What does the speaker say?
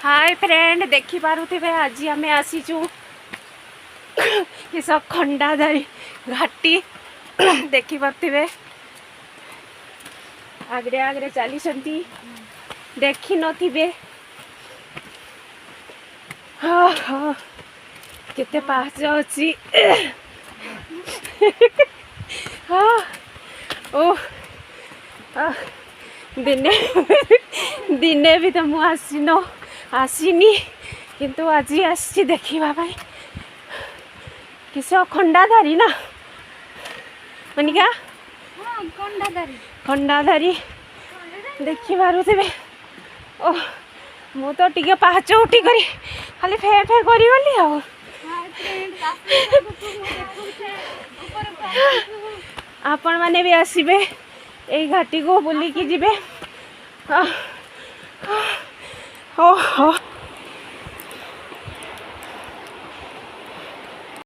Hi friend देखी पारुथिबे आज आम आसीचु किस खंडाधारी घाटी देखी पारुथिबे आगरे आगरे चली देखी नथिबे। हाँ हाँ केते पास अच्छी हाँ ओ दिने दिने भी तो मुझे आसीनी किंतु आज आसी देखा किस खंडाधारी ना मनिका खंडाधारी देखी पारुथिबे। ओ मु तो टिके पाहाच उठी करी खाली फे फे करी गली आ आपण माने भी आसीबे ए घाटी को बुलिकी जिबे। ओहो